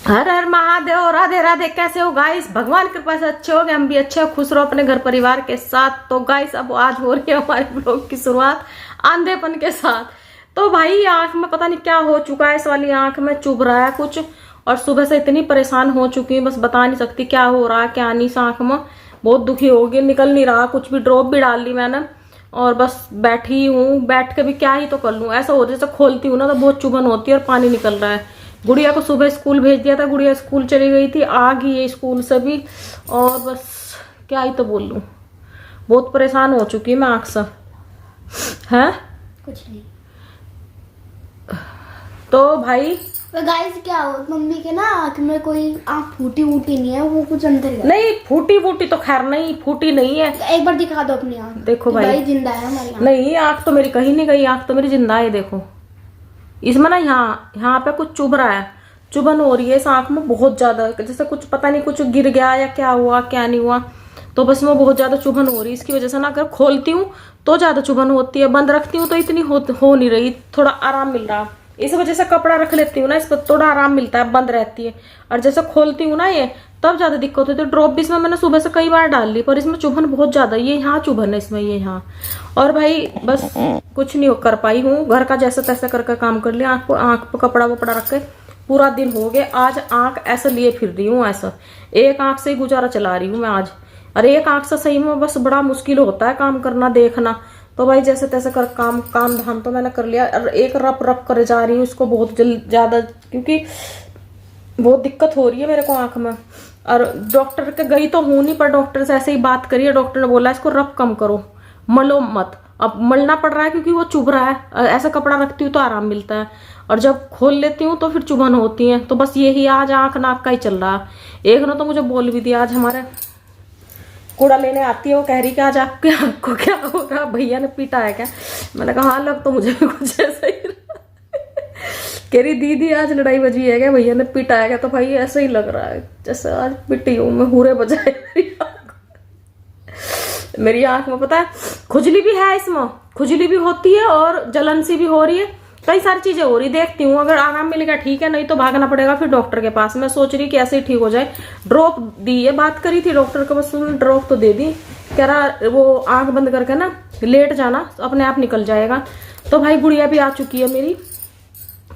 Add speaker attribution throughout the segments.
Speaker 1: हर हर महादेव, राधे राधे। कैसे हो गाइस? भगवान की कृपा से अच्छे हो गए, हम भी अच्छे हो, खुश रहो अपने घर परिवार के साथ। तो गाइस अब आज हो रही है हमारे ब्लॉग की शुरुआत आंधेपन के साथ। तो भाई आंख में पता नहीं क्या हो चुका है, इस वाली आंख में चुभ रहा है कुछ, और सुबह से इतनी परेशान हो चुकी हूँ, बस बता नहीं सकती क्या हो रहा है क्या नहीं। इस आंख में बहुत दुखी हो गई, निकल नहीं रहा कुछ भी, ड्रॉप भी डाल ली मैंने और बस बैठी हूँ। बैठ के भी क्या ही तो कर लूँ, ऐसा हो जैसे खोलती हूँ ना तो बहुत चुभन होती है और पानी निकल रहा है। गुड़िया को सुबह स्कूल भेज दिया था, गुड़िया स्कूल चली गई थी, आ गई है स्कूल से भी, और बस क्या ही तो बोल लूँ, बहुत परेशान हो चुकी है मैं आंख से। है
Speaker 2: कुछ नहीं।
Speaker 1: तो भाई
Speaker 2: गाइस क्या हो, मम्मी के ना आंख में कोई आंख फूटी वूटी नहीं है, वो कुछ अंदर गया।
Speaker 1: नहीं फूटी वूटी तो खैर नहीं, फूटी नहीं है।
Speaker 2: एक बार दिखा दो अपनी आंख।
Speaker 1: देखो भाई
Speaker 2: जिंदा है हमारी आंख।
Speaker 1: नहीं, आंख तो मेरी कहीं नहीं गई, आंख तो मेरी जिंदा है। देखो इसमें ना यहाँ पे कुछ चुभ रहा है, चुभन हो रही है इस आंख में बहुत ज्यादा, जैसे कुछ पता नहीं कुछ गिर गया या क्या हुआ क्या नहीं हुआ, तो बस में बहुत ज्यादा चुभन हो रही है। इसकी वजह से ना अगर खोलती हूँ तो ज्यादा चुभन होती है, बंद रखती हूँ तो इतनी हो नहीं रही, थोड़ा आराम मिल रहा। इस वजह से कपड़ा रख लेती हूँ ना, इस पर थोड़ा आराम मिलता है, बंद रहती है। और जैसे खोलती हूँ ना ये तब ज्यादा दिक्कत होती है। तो ड्रॉप भी इसमें मैंने सुबह से कई बार डाल ली, पर इसमें चुभन बहुत ज्यादा, ये यहाँ चुभन है इसमें, ये यहाँ। और भाई बस कुछ नहीं कर पाई हूँ, घर का जैसे तैसे करके काम कर लिया। आंख पे कपड़ा वपड़ा रख के पूरा दिन हो गया। आज आंख ऐसा लिए फिर रही हूँ, ऐसा एक आंख से ही गुजारा चला रही हूँ मैं आज। और एक आंख से सही में बस बड़ा मुश्किल होता है काम करना देखना। तो भाई जैसे तैसे कर काम धाम तो मैंने कर लिया, और एक रप रप करे जा रही हूँ इसको बहुत ज्यादा, क्योंकि बहुत दिक्कत हो रही है मेरे को आंख में। और डॉक्टर के गई तो हूं नहीं, पर डॉक्टर से ऐसे ही बात करी है, डॉक्टर ने बोला इसको रब कम करो, मलो मत। अब मलना पड़ रहा है क्योंकि वो चुभ रहा है, ऐसा कपड़ा रखती हूँ तो आराम मिलता है, और जब खोल लेती हूँ तो फिर चुभन होती है। तो बस यही आज आंख नाक का ही चल रहा। एक ने तो मुझे बोल भी दिया, आज हमारे कूड़ा लेने आती है, वो कह रही कि आज आपके आंख को क्या हो रहा, भैया ने पीटा है क्या? मैंने कहा हाँ लग तो मुझे भी कुछ ऐसा ही कह रही दीदी आज लड़ाई बजी है क्या, भैया ने पीटा है क्या? तो भाई ऐसा ही लग रहा है जैसे आज पिटी हूं मैं, हुरे बजाए मेरी आंख में। पता है खुजली भी है, इसमें खुजली भी होती है और जलन सी भी हो रही है, कई सारी चीजें हो रही। देखती हूँ अगर आराम मिलेगा ठीक है, नहीं तो भागना पड़ेगा फिर डॉक्टर के पास। मैं सोच रही कि ऐसे ही ठीक हो जाए। ड्रॉप दी है, बात करी थी डॉक्टर को, बस ड्रॉप तो दे दी, कह रहा वो आंख बंद करके ना लेट जाना, अपने आप निकल जाएगा। तो भाई गुड़िया भी आ चुकी है मेरी।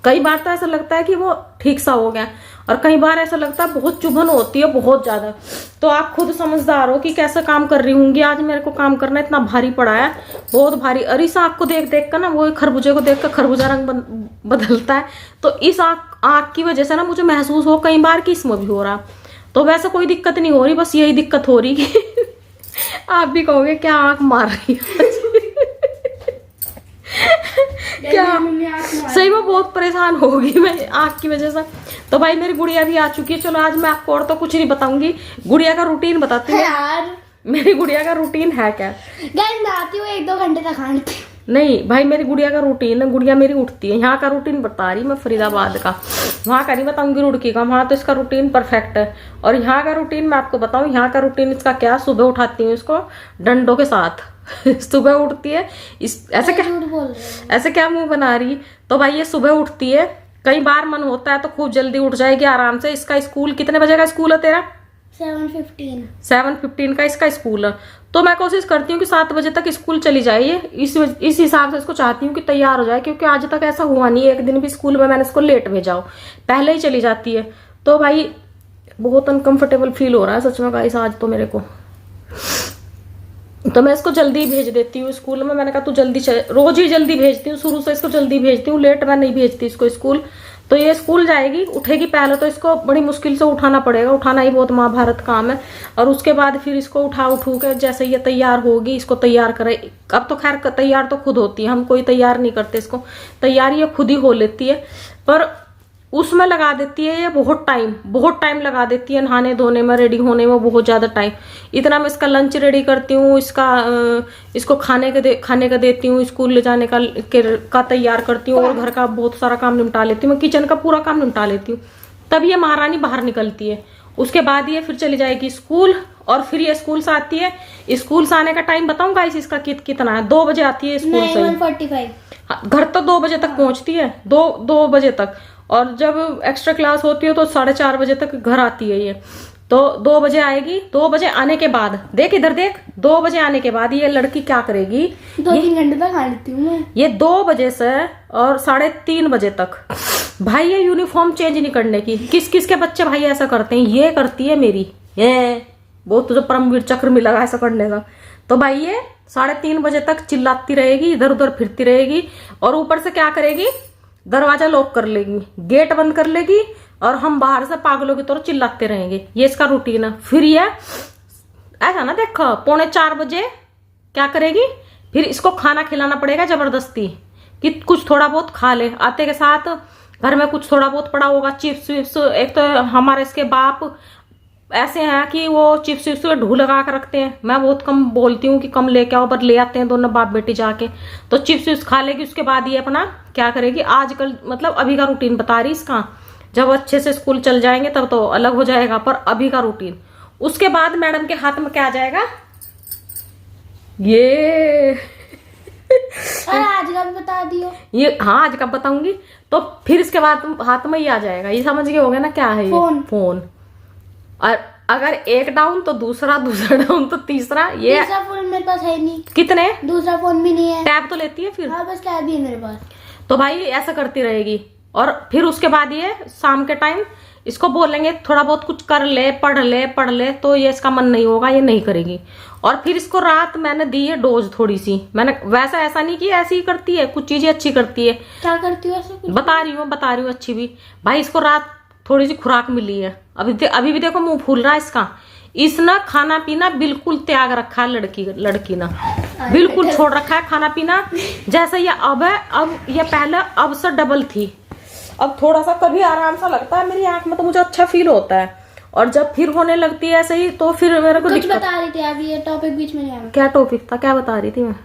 Speaker 1: कई बार तो ऐसा लगता है कि वो ठीक सा हो गया, और कई बार ऐसा लगता है बहुत चुभन होती है बहुत ज्यादा। तो आप खुद समझदार हो कि कैसे काम कर रही होंगी। आज मेरे को काम करना इतना भारी पड़ा है, बहुत भारी। और इस आंख को देख देख कर ना, वो खरबूजे को देख कर खरबूजा रंग बदलता है, तो इस आंख की वजह से ना मुझे महसूस हो कई बार कि इसमें भी हो रहा। तो वैसे कोई दिक्कत नहीं हो रही, बस यही दिक्कत हो रही कि आप भी कहोगे क्या आंख मार रही है क्या? सही में बहुत परेशान होगी मैं आंख की वजह से। तो भाई मेरी गुड़िया भी आ चुकी है। चलो आज मैं आपको और तो कुछ नहीं बताऊंगी, गुड़िया का रूटीन बताती हूँ
Speaker 2: यार।
Speaker 1: मेरी गुड़िया का रूटीन है क्या?
Speaker 2: गाइस मैं आती हूँ 1-2 घंटे तक आंटी।
Speaker 1: नहीं भाई मेरी गुड़िया का रूटीन है, गुड़िया मेरी उठती है। यहाँ का रूटीन बता रही मैं फरीदाबाद का, वहाँ का नहीं बताऊंगी रुड़की का, वहाँ तो इसका रूटीन परफेक्ट है। और यहाँ का रूटीन मैं आपको बताऊं, यहाँ का रूटीन इसका क्या, सुबह उठाती हूँ इसको डंडों के साथ सुबह उठती है ऐसे क्या मुंह बना रही? तो भाई ये सुबह उठती है, कई बार मन होता है तो खूब जल्दी उठ जाएगी आराम से। इसका स्कूल कितने बजे का स्कूल है तेरा? 7:15 का इसका स्कूल है। तो मैं कोशिश करती हूँ कि 7 बजे तक स्कूल चली जाइए, इस हिसाब से इसको चाहती हूँ कि तैयार हो जाए, क्योंकि आज तक ऐसा हुआ नहीं एक दिन भी स्कूल में मैंने इसको लेट भेजा हो, पहले ही चली जाती है। तो भाई बहुत अनकंफर्टेबल फील हो रहा है सच में गाइस आज तो मेरे को। तो मैं इसको जल्दी भेज देती हूँ स्कूल में। मैंने कहा तू जल्दी रोज ही जल्दी भेजती हूँ, शुरू से इसको जल्दी भेजती हूँ, लेट मैं नहीं भेजती इसको स्कूल। तो ये स्कूल जाएगी, उठेगी पहले तो इसको बड़ी मुश्किल से उठाना पड़ेगा, उठाना ही बहुत महाभारत काम है। और उसके बाद फिर इसको उठू के जैसे ये तैयार होगी इसको तैयार करे। अब तो खैर तैयार तो खुद होती है, हम कोई तैयार नहीं करते इसको, तैयार ये खुद ही हो लेती है। पर उसमें लगा देती है ये बहुत टाइम लगा देती है, नहाने धोने में रेडी होने में बहुत ज्यादा टाइम। इतना मैं इसका लंच रेडी करती हूँ, इसको खाने का देती हूँ, स्कूल ले जाने का तैयार करती हूँ, और घर का बहुत सारा काम निपटा लेती हूँ, मैं किचन का पूरा काम निपटा लेती हूँ। तब ये महारानी बाहर निकलती है। उसके बाद ये फिर चली जाएगी स्कूल, और फिर ये स्कूल से आती है। स्कूल से आने का टाइम बताऊंगा इसका कितना है? 2 बजे आती है स्कूल से।
Speaker 2: 1:45।
Speaker 1: घर तो 2 बजे तक पहुंचती है, 2 बजे तक। और जब एक्स्ट्रा क्लास होती है तो 4:30 बजे तक घर आती है ये। तो 2 बजे आएगी। 2 बजे आने के बाद देख इधर देख, 2 बजे आने के बाद ये लड़की क्या करेगी,
Speaker 2: 2-3 घंटे तक खा लेती हूँ मैं।
Speaker 1: ये 2 बजे से और 3:30 बजे तक भाई ये यूनिफॉर्म चेंज नहीं करने की। किस किस के बच्चे भाई ऐसा करते हैं, ये करती है मेरी, ये बहुत तुझे परमवीर चक्र मिला ऐसा करने का। तो भाई ये 3:30 बजे तक चिल्लाती रहेगी, इधर उधर फिरती रहेगी, और ऊपर से क्या करेगी, दरवाजा लॉक कर लेगी, गेट बंद कर लेगी, और हम बाहर से पागलों की तरह चिल्लाते रहेंगे। ये इसका रूटीन है। फिर ये ऐसा ना देखो 3:45 बजे क्या करेगी, फिर इसको खाना खिलाना पड़ेगा जबरदस्ती कि कुछ थोड़ा बहुत खा ले। आते के साथ घर में कुछ थोड़ा बहुत पड़ा होगा, चिप्स विप्स। एक तो हमारे इसके बाप ऐसे हैं कि वो चिप्स विप्स का ढू लगा कर रखते हैं। मैं बहुत कम बोलती हूँ कि कम लेके आओ, पर ले आते हैं दोनों बाप बेटी जाके। तो चिप्स विप्स खा लेगी, उसके बाद ये अपना क्या करेगी, आजकल मतलब अभी का रूटीन बता रही इसका। जब अच्छे से स्कूल चल जाएंगे तब तो अलग हो जाएगा, पर अभी का रूटीन। उसके बाद मैडम के हाथ में क्या आ जाएगा, ये
Speaker 2: आज का भी बता दियो।
Speaker 1: ये हाँ आज का बताऊंगी। तो फिर इसके बाद हाथ में ही आ जाएगा, ये समझ गए होगे ना क्या है ये, फोन। और अगर एक डाउन तो दूसरा डाउन तो तीसरा। ये
Speaker 2: तीसरा फोन मेरे पास है नहीं।
Speaker 1: कितने,
Speaker 2: दूसरा फोन भी नहीं है।
Speaker 1: टैब तो लेती है फिर।
Speaker 2: हाँ बस टैब ही है मेरे पास।
Speaker 1: तो भाई ऐसा करती रहेगी। और फिर उसके बाद ये शाम के टाइम इसको बोलेंगे थोड़ा बहुत कुछ कर ले, पढ़ ले, तो ये इसका मन नहीं होगा, ये नहीं करेगी। और फिर इसको रात मैंने दी है डोज थोड़ी सी। मैंने वैसा ऐसा नहीं कि ऐसी ही करती है, कुछ चीजें अच्छी करती है।
Speaker 2: क्या करती हो ऐसे कुछ?
Speaker 1: बता रही हूँ अच्छी भी। भाई इसको रात थोड़ी सी खुराक मिली है। अभी भी देखो मुंह फूल रहा है इसका। इसने खाना पीना बिल्कुल त्याग रखा है, लड़की ना बिल्कुल छोड़ रखा है खाना पीना। जैसे ये अब है, अब ये पहले अब से डबल थी। अब थोड़ा सा कभी आराम सा लगता है मेरी आंख में, तो मुझे अच्छा फील होता है। और जब फिर होने लगती है ऐसे ही, तो फिर मेरे को
Speaker 2: कुछ बता रही थी अभी, ये टॉपिक बीच में नहीं आया।
Speaker 1: क्या टॉपिक था, क्या बता रही थी मैं?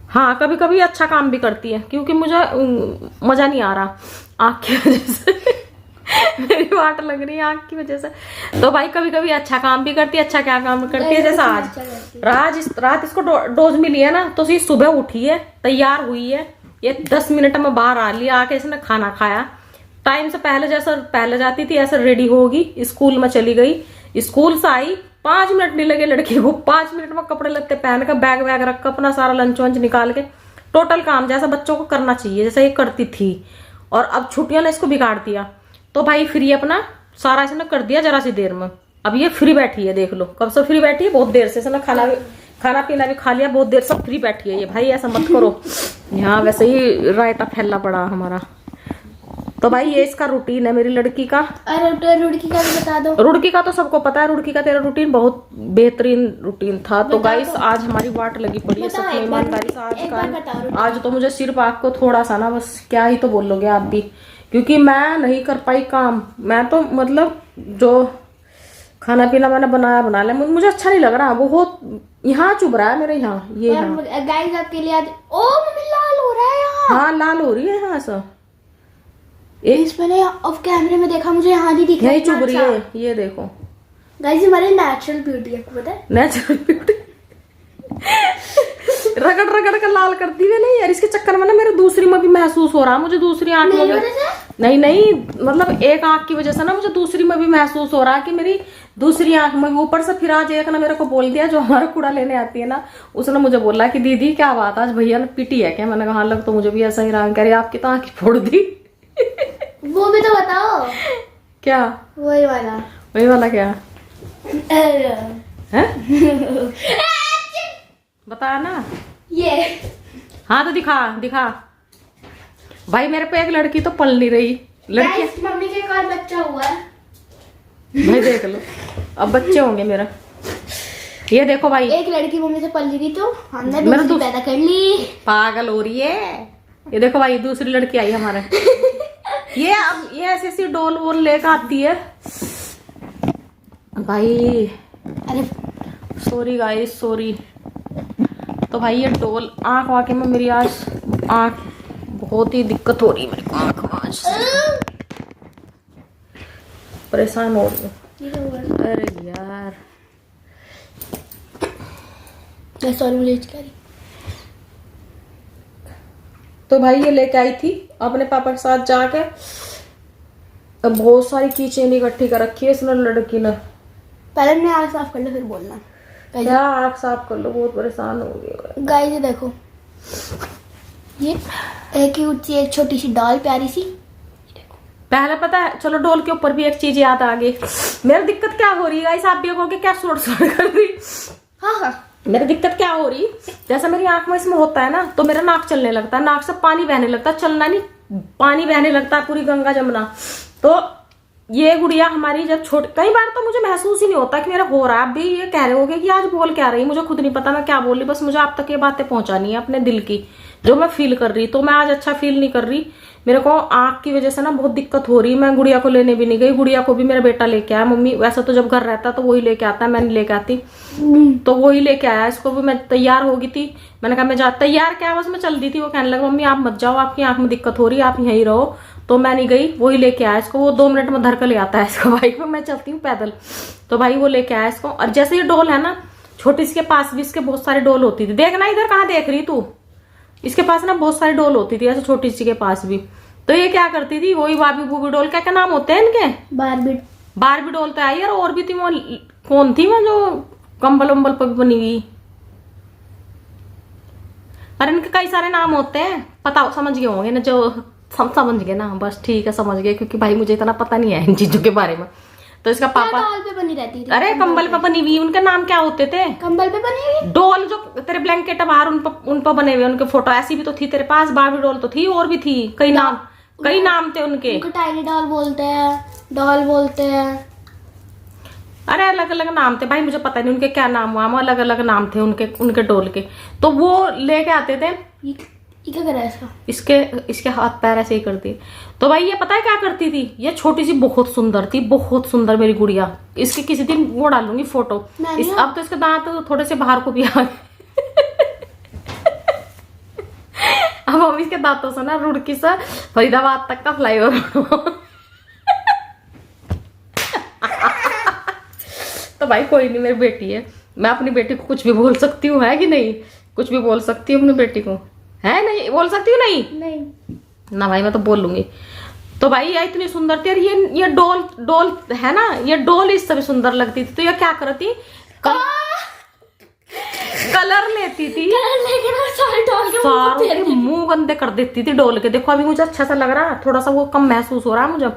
Speaker 1: हाँ कभी कभी अच्छा काम भी करती है, क्योंकि मुझे मजा नहीं आ रहा आंख की वजह से मेरी वाट लग रही है आंख की वजह से। तो भाई कभी कभी अच्छा काम भी करती है। अच्छा क्या काम करती है, जैसा आज रात इसको डोज मिली है ना, तो ये सुबह उठी है, तैयार हुई है, ये 10 मिनट में बाहर आ लिया, आके इसने खाना खाया। टाइम से पहले जैसा पहले जाती थी ऐसे रेडी होगी, स्कूल में चली गई। स्कूल से आई, 5 मिनट नहीं लगे लड़की को, 5 मिनट में कपड़े लत्ते पहन कर बैग वैग रख कर अपना सारा लंच वंच निकाल के टोटल काम जैसा बच्चों को करना चाहिए जैसा ये करती थी। और अब छुट्टियों ने इसको बिगाड़ दिया। तो भाई फिर ये अपना सारा इसने कर दिया जरा सी देर में। अब ये फ्री बैठी है, देख लो कब से फ्री बैठी है, बहुत देर से। इसने खाना पीना भी खा लिया, बहुत देर से फ्री बैठी है ये। भाई ऐसा मत करो, यहाँ वैसे ही रायता फैला पड़ा हमारा। तो भाई ये इसका रूटीन है मेरी लड़की का।
Speaker 2: अरे रुड़की का भी बता दो।
Speaker 1: रुड़की का तो सबको पता है, रुड़की का तेरा रूटीन बहुत बेहतरीन रूटीन था। तो गाइस आज हमारी वाट लगी पड़ी है सब ईमानदारी से। आज तो मुझे सिर्फ आपको थोड़ा सा ना, बस क्या ही तो बोलोगे आप भी, क्योंकि मैं नहीं कर पाई काम। मैं तो मतलब जो खाना पीना मैंने बना लिया, मुझे अच्छा नहीं लग रहा, बहुत यहाँ चुभ रहा है मेरे यहाँ। ये
Speaker 2: गाइस आपके लिए आज ओ मम्मी लाल हो रहा है यहाँ।
Speaker 1: हाँ लाल हो रही है यहाँ से।
Speaker 2: इस मैंने ऑफ कैमरे में देखा, मुझे यहाँ नहीं दिखा,
Speaker 1: यही चुभ रही है। ये देखो
Speaker 2: गाइस हमारे नेचुरल ब्यूटी है, आपको पता है?
Speaker 1: नेचुरल ब्यूटी रगड़ कर लाल कर दी है। नहीं यार इसके चक्कर में ना मेरे दूसरी में भी महसूस हो रहा है, मुझे दूसरी आंख में नहीं मतलब एक आंख की वजह से ना मुझे दूसरी में भी महसूस हो रहा है कि मेरी दूसरी आंख में। ऊपर से फिर आज एक ना मेरे को बोल दिया, जो हमारा कूड़ा लेने आती है ना, उसने मुझे बोला कि दीदी क्या बात आज भैया ने पीटी है क्या? मैंने कहा लग तो मुझे भी ऐसा ही रहा। कह रही आपकी तो आंख फोड़ दी।
Speaker 2: वो भी तो बताओ।
Speaker 1: क्या? वही वाला क्या है? बता ना
Speaker 2: ये।
Speaker 1: हाँ तो दिखा भाई। मेरे पे एक लड़की तो पल नहीं रही। लड़की
Speaker 2: मम्मी के पास बच्चा हुआ है
Speaker 1: भाई, देख लो अब बच्चे होंगे मेरा। ये देखो भाई,
Speaker 2: एक लड़की मम्मी से पल रही तो हमने दूसरी पैदा कर ली।
Speaker 1: पागल हो रही है। ये देखो भाई दूसरी लड़की आई हमारे। ये अब ये ऐसी डोल वोल लेकर आती है भाई। अरे सॉरी गाइस सॉरी। तो भाई ये डोल आंख वाके में मेरी आज आंख बहुत ही दिक्कत हो रही है मेरे को, आंख में आज परेशान हो रही हूँ। अरे यार
Speaker 2: सॉरी मुझे
Speaker 1: तो भाई ये लेके आई थी अपने पापा के साथ जाके। अब बहुत सारी कीचेन इकट्ठी कर रखी है इसने लड़की ने।
Speaker 2: पहले मैं आग साफ कर लो फिर बोलना।
Speaker 1: क्या आग साफ कर लो, बहुत परेशान हो गई।
Speaker 2: गाइस ये देखो, ये एक ही ऊंची एक छोटी सी डॉल प्यारी सी।
Speaker 1: पहले पता है, चलो डोल के ऊपर भी एक चीज याद आ गई। मेरी दिक्कत क्या हो रही है गाइस, आप भी कहोगे क्या सोट कर रही।
Speaker 2: हाँ
Speaker 1: मेरी दिक्कत क्या हो रही, जैसे मेरी आंख में इसमें होता है ना, तो मेरा नाक चलने लगता है, नाक से पानी बहने लगता है, चलना नहीं पानी बहने लगता है, पूरी गंगा जमुना। तो ये गुड़िया हमारी जब छोटी, कई बार तो मुझे महसूस ही नहीं होता कि मेरा हो रहा है। अब भी ये कह रहे होगे कि आज बोल क्या रही, मुझे खुद नहीं पता मैं क्या बोल रही, बस मुझे आप तक ये बातें पहुंचानी है अपने दिल की, जो मैं फील कर रही। तो मैं आज अच्छा फील नहीं कर रही, मेरे को आंख की वजह से ना बहुत दिक्कत हो रही। मैं गुड़िया को लेने भी नहीं गई, गुड़िया को भी मेरा बेटा लेके आया। मम्मी वैसे तो जब घर रहता तो वही लेके आता है, मैं नहीं लेके आती, तो वही लेके आया। इसको भी मैं तैयार हो गई थी, मैंने कहा मैं जा, तैयार क्या बस मैं चल दी थी। वो कहने लगा मम्मी आप मत जाओ, आपकी आंख में दिक्कत हो रही है, आप यहीं रहो। तो मैं नहीं गई, वही लेके आया इसको। वो 2 मिनट में धर कर ले आता है इसको बाइक में, मैं चलती हूँ पैदल। तो भाई वो लेके आया इसको। और जैसे ये डोल है ना छोटी, इसके पास भी इसके बहुत सारी डोल होती थी। देखना इधर कहाँ देख रही तू, इसके पास ना बहुत सारी डोल होती थी ऐसे छोटी सी के पास भी। तो ये क्या करती थी, वही बाबी बूबी डोल, क्या क्या नाम होते हैं इनके, बारबी डोल तो आई। और भी थी वो, कौन थी वो जो कंबल उम्बल पर भी बनी हुई। अरे इनके कई सारे नाम होते हैं, पता समझ गए होंगे ना, जो समझ गए ना, बस ठीक है समझ गए, क्योंकि भाई मुझे इतना पता नहीं है इन चीजों के बारे में। तो इसका पापा
Speaker 2: डॉल पे बनी रहती थी।
Speaker 1: अरे कंबल पे बनी हुई, उनके नाम क्या होते थे,
Speaker 2: कंबल पे बनी हुई
Speaker 1: डोल जो तेरे ब्लैंकेट है बाहर उन पर बने हुए उनके फोटो। ऐसी भी तो थी तेरे पास, बारबी डोल तो थी, और भी थी कई नाम थे उनके।
Speaker 2: टाइनी डॉल बोलते हैं, डॉल बोलते हैं।
Speaker 1: अरे अलग अलग नाम थे भाई, मुझे पता नहीं उनके क्या नाम हुआ, अलग अलग नाम थे उनके डोल के। तो वो लेके आते थे।
Speaker 2: ये क्या करा इसका,
Speaker 1: इसके हाथ पैर ऐसे ही करती। तो भाई ये पता है क्या करती थी, ये छोटी सी बहुत सुंदर थी, बहुत सुंदर मेरी गुड़िया। इसकी किसी दिन वो डालूंगी फोटो। अब तो इसके दांत थोड़े से बाहर को भी आ गए। अब हम इसके दांतों से ना रुड़की से फरीदाबाद तक का फ्लाईओवर। तो भाई कोई नहीं, मेरी बेटी है, मैं अपनी बेटी को कुछ भी बोल सकती हूँ, है कि नहीं, कुछ भी बोल सकती हूँ अपनी बेटी को, है नहीं बोल सकती हूँ नहीं ना भाई, मैं तो बोल लूंगी। तो भाई ये इतनी सुंदर थी। और ये डोल है ना, ये डोल इससे भी सुंदर लगती थी। तो ये क्या करती, कलर लेती थी, सारे मुंह गंदे कर देती थी डोल के। देखो अभी मुझे अच्छा सा लग रहा है, थोड़ा सा वो कम महसूस हो रहा है मुझे।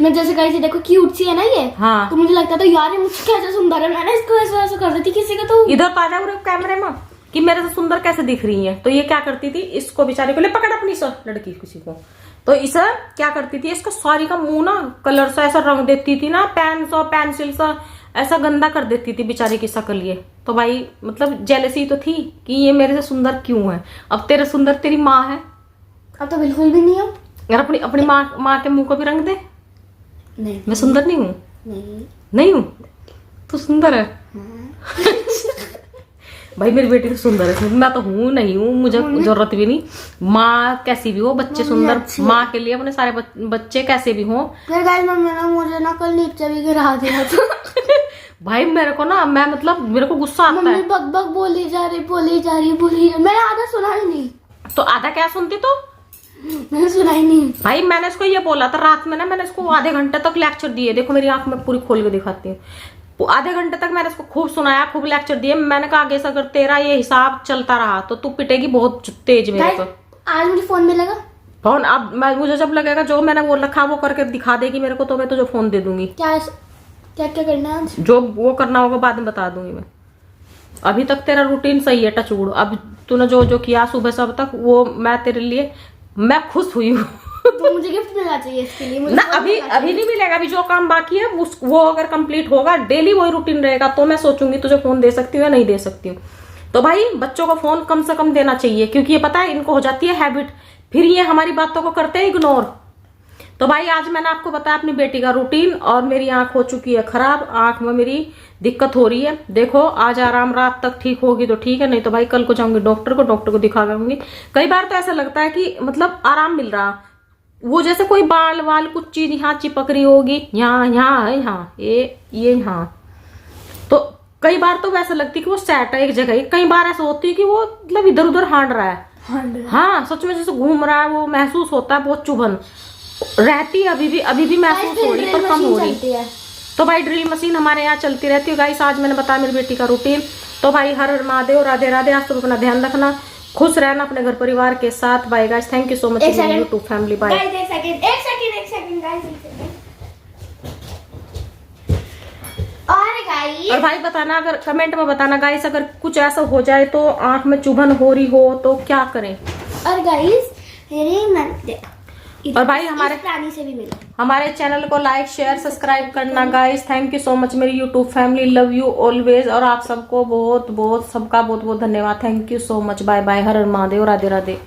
Speaker 2: मैं जैसे कहीं से देखो क्यूट सी है ना ये,
Speaker 1: हाँ,
Speaker 2: तो मुझे लगता था यार ये मुझसे कैसे सुंदर है, मैंने इसको ऐसा कर देती किसी का। तो
Speaker 1: इधर तो आ जाओ कैमरे में कि मेरे से सुंदर कैसे दिख रही है। तो ये क्या करती थी, इसको बेचारे को ले पकड़ अपनी सा लड़की किसी को। तो इसे क्या करती थी, इसका सारी का मुंह ना कलर सा ऐसा रंग देती थी ना, पेन सा पेंसिल सा ऐसा गंदा कर देती थी बेचारी की शक्ल ये। तो भाई मतलब जेलसी तो थी कि ये मेरे से सुंदर क्यों है। अब तेरे सुंदर तेरी माँ है,
Speaker 2: अब तो बिल्कुल भी नहीं हो।
Speaker 1: यार अपनी माँ के मुंह को भी रंग दे।
Speaker 2: नहीं
Speaker 1: मैं सुंदर नहीं हूँ, नहीं हूँ, तू सुंदर है। भाई मेरी बेटी तो सुंदर है, मैं तो हूँ नहीं हूँ, मुझे जरूरत भी नहीं। माँ कैसी भी हो, बच्चे सुंदर, माँ के लिए अपने सारे बच्चे कैसे भी हो।
Speaker 2: मम्मी ना मुझे ना कल नीचे भी गिरा दिया था।
Speaker 1: भाई मेरे को ना, मैं मतलब मेरे को गुस्सा आता है।
Speaker 2: बक बक बोली जा रही मैंने आधा सुना ही नहीं।
Speaker 1: तो आधा क्या सुनती तो,
Speaker 2: मैंने सुना ही नहीं
Speaker 1: भाई। मैंने इसको ये बोला था रात में ना, मैंने इसको आधे घंटे तक लेक्चर दिए। देखो मेरी आंख में पूरी खोल के दिखाती हूँ, आधे घंटे तक मैंने इसको खूब सुनाया, खूब लेक्चर दिए। मैंने कहा आगे से अगर तेरा ये हिसाब चलता रहा तो तू पिटेगी बहुत तेज मेरे को।
Speaker 2: आज मुझे फोन मिलेगा
Speaker 1: फोन, अब मुझे जब लगेगा जो मैंने बोल रखा वो करके दिखा देगी मेरे को, तो मैं तुझे फोन दे दूंगी।
Speaker 2: क्या क्या क्या करना है,
Speaker 1: जो वो करना होगा बाद में बता दूंगी मैं। अभी तक तेरा रूटीन सही है टचवुड। अब तूने जो जो किया सुबह से अब तक, वो मैं तेरे लिए मैं खुश हुई हूँ।
Speaker 2: तो मुझे गिफ्ट मिलना चाहिए इसके लिए। मुझे
Speaker 1: ना अभी नहीं मिलेगा, अभी जो काम बाकी है वो अगर कंप्लीट होगा, डेली वही रूटीन रहेगा, तो मैं सोचूंगी तुझे फोन दे सकती हूँ या नहीं दे सकती हूँ। तो भाई बच्चों को फोन कम से कम देना चाहिए, क्योंकि ये पता है इनको हो जाती है हैबिट, फिर ये हमारी बातों को करते हैं इग्नोर। तो भाई आज मैंने आपको बताया अपनी बेटी का रूटीन, और मेरी आंख हो चुकी है खराब, आंख में मेरी दिक्कत हो रही है। देखो आज आराम, रात तक ठीक होगी तो ठीक है, नहीं तो भाई कल को जाऊंगी डॉक्टर को दिखा करूंगी। कई बार तो ऐसा लगता है कि मतलब आराम मिल रहा, वो जैसे कोई बाल वाल कुछ चीज यहाँ चिपक रही होगी, यहाँ है, यहाँ ये यहाँ। तो कई बार तो वैसा लगती है कि वो सेट है एक जगह। कई बार ऐसा होती है कि वो मतलब इधर उधर हांड रहा है। हाँ सच में जैसे घूम रहा है, वो महसूस होता है, बहुत चुभन रहती है अभी भी महसूस हो रही, पर कम हो रही। तो भाई ड्रिल मशीन हमारे यहाँ चलती रहती है गाइस। आज मैंने बताया मेरी बेटी का रूटीन। तो भाई हर हर महादेव, राधे राधे। आज तो अपना ध्यान रखना, खुश रहना अपने घर परिवार के साथ। Bye guys, thank you so much YouTube family. Bye.
Speaker 2: एक सेकंड गाइस।
Speaker 1: और भाई बताना, अगर कमेंट में बताना गाइस, अगर कुछ ऐसा हो जाए तो आंख में चुभन हो रही हो तो क्या करें।
Speaker 2: और गाइस
Speaker 1: और भाई हमारे
Speaker 2: प्राणी से भी मिलो,
Speaker 1: हमारे चैनल को लाइक शेयर सब्सक्राइब करना guys. Thank you so much मेरी YouTube family, love you always. और आप सबको बहुत बहुत सबका बहुत बहुत धन्यवाद। Thank you so much. Bye bye. हर हर महादेव, राधे राधे।